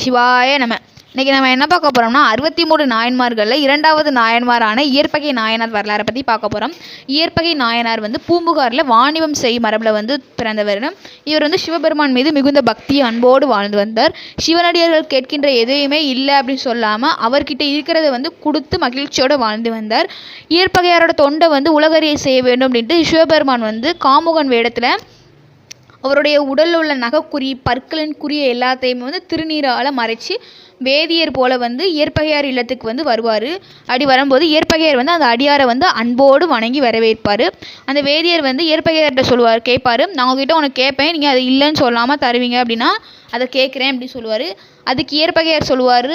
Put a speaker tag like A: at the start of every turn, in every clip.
A: சிவாய நம. இன்றைக்கி நம்ம என்ன பார்க்க போகிறோம்னா 63 நாயன்மார்களில் இரண்டாவது நாயன்மாரான இயற்பகை நாயனார் வரலாறை பற்றி பார்க்க போகிறோம். இயற்பகை நாயனார் பூம்புகாரில் வாணிபம் செய்யும் மரபில் பிறந்தவர். இவர் சிவபெருமான் மீது மிகுந்த பக்தி அன்போடு வாழ்ந்து வந்தார். சிவனடியார்கள் கேட்கின்ற எதையுமே இல்லை அப்படின்னு சொல்லாமல் அவர்கிட்ட இருக்கிறத கொடுத்து மகிழ்ச்சியோடு வாழ்ந்து வந்தார். இயற்பகையாரோட தொண்டை உலகறிய செய்ய வேண்டும் அப்படின்ட்டு சிவபெருமான் காமுகன் வேடத்தில் அவருடைய உடலில் உள்ள நகைக்குறி பற்களின் குறிய எல்லாத்தையுமே திருநீரால் மறைச்சி வேதியர் போல இயற்பகையார் இல்லத்துக்கு வருவார். அப்படி வரும்போது இயற்பகையார் அந்த அடியாரை அன்போடு வணங்கி வரவேற்பார். அந்த வேதியர் இயற்பகையார்கிட்ட கேட்பார், நான் உங்ககிட்ட உனக்கு கேட்பேன், நீங்கள் அது இல்லைன்னு சொல்லாமல் தருவீங்க அப்படின்னா அதை கேட்குறேன் அப்படின்னு சொல்லுவார். அதுக்கு இயற்பகையார் சொல்லுவார்,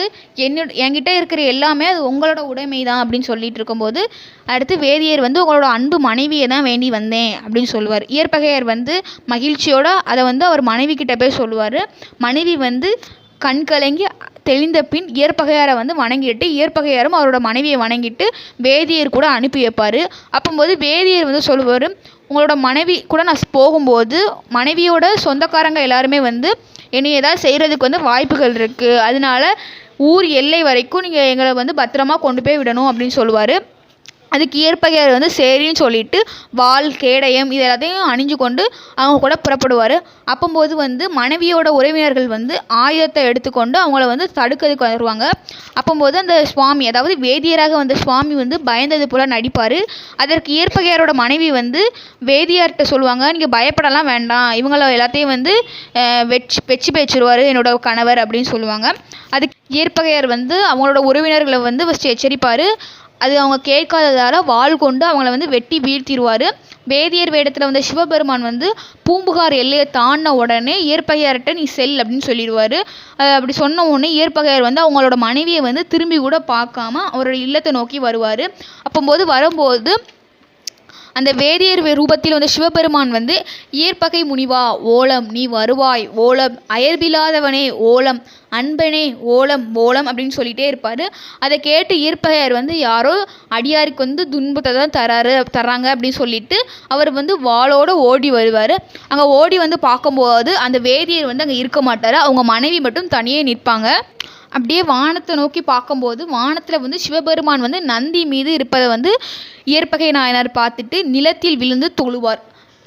A: என்கிட்ட இருக்கிற எல்லாமே அது உங்களோட உடைமை தான் அப்படின்னு சொல்லிட்டு இருக்கும்போது அடுத்து வேதியர் உங்களோட அன்பு மனைவியை தான் வேண்டி வந்தேன் அப்படின்னு சொல்லுவார். இயற்பகையார் மகிழ்ச்சியோடு அதை அவர் மனைவி கிட்ட போய் சொல்லுவார். மனைவி கண் கலங்கி தெளிந்த பின் இயற்பகையாரை வணங்கிட்டு இயற்பகையாரும் அவரோட மனைவியை வணங்கிட்டு வேதியர் கூட அனுப்பி வைப்பார். அப்போது வேதியர் சொல்லுவார், உங்களோட மனைவி கூட நான் போகும்போது மனைவியோட சொந்தக்காரங்க எல்லாருமே என்னை ஏதாவது செய்கிறதுக்கு வாய்ப்புகள் இருக்குது, அதனால ஊர் எல்லை வரைக்கும் நீங்கள் எங்களை பத்திரமா கொண்டு போய் விடணும் அப்படின்னு சொல்லுவார். அதுக்கு இயற்பகையார் சரின்னு சொல்லிட்டு வாள் கேடயம் இது எல்லாத்தையும் அணிஞ்சு கொண்டு அவங்க கூட புறப்படுவார். அப்போது மனைவியோட உறவினர்கள் ஆயுதத்தை எடுத்துக்கொண்டு அவங்கள தடுக்கிறதுக்கு வருவாங்க. அப்போது அந்த சுவாமி, அதாவது வேதியராக வந்த சுவாமி பயந்தது போல் நடிப்பார். அதற்கு இயற்பகையாரோட மனைவி வேதியார்கிட்ட சொல்லுவாங்க, நீங்கள் பயப்படலாம் வேண்டாம், இவங்கள எல்லாத்தையும் வெச்சு பேச்சிருவார் என்னோட கணவர் அப்படின்னு சொல்லுவாங்க. அதுக்கு இயற்பகையார் அவங்களோட உறவினர்களை ஃபஸ்ட்டு எச்சரிப்பார். அது அவங்க கேட்காததால் வாள் கொண்டு அவங்கள வெட்டி வீழ்த்திடுவார். வேதியர் வேடத்தில் சிவபெருமான் பூம்புகார் எல்லையை தாண்டின உடனே இயற்பகையார்கிட்ட நீ செல் அப்படின்னு சொல்லிடுவார். அப்படி சொன்ன உடனே இயற்பகையார் அவங்களோட மனைவியை திரும்பி கூட பார்க்காம அவரோட இல்லத்தை நோக்கி வருவார். வரும்போது அந்த வேதியர் ரூபத்தில் சிவபெருமான் இயற்பகை முனிவா ஓலம், நீ வருவாய் ஓலம், அயர்பில்லாதவனே ஓலம், அன்பனே ஓலம் ஓலம் அப்படின்னு சொல்லிகிட்டே இருப்பார். அதை கேட்டு இயற்பகையார் யாரோ அடியாருக்கு துன்பத்தை தான் தராங்க அப்படின்னு சொல்லிட்டு அவர் வாளோடு ஓடி வருவார். அங்கே ஓடி பார்க்கும்போது அந்த வேதியர் அங்கே இருக்க மாட்டார், அவங்க மனைவி மட்டும் தனியே நிற்பாங்க. அப்படியே வானத்தை நோக்கி பார்க்கும்போது வானத்தில் சிவபெருமான் நந்தி மீது இருப்பதை இயற்பகை நாயனார் பார்த்துட்டு நிலத்தில் விழுந்து தொழுவார்.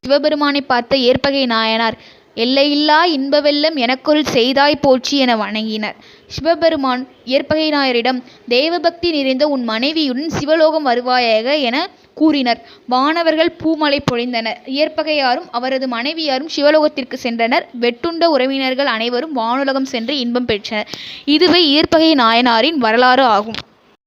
A: சிவபெருமானை பார்த்த இயற்பகை நாயனார், எல்லையில்லா இன்ப வெள்ளம் எனக்குள் செய்தாய் போற்றி என வணங்கினர். சிவபெருமான் இயற்பகை நாயரிடம், தேவபக்தி நிறைந்த உன் மனைவியுடன் சிவலோகம் வருவாயாக என கூறினர். வானவர்கள் பூமலை பொழிந்தனர். இயற்பகையாரும் அவரது மனைவியாரும் சிவலோகத்திற்கு சென்றனர். வெட்டுண்ட உறவினர்கள் அனைவரும் வானுலகம் சென்று இன்பம் பெற்றனர். இதுவே இயற்பகை நாயனாரின் வரலாறு ஆகும்.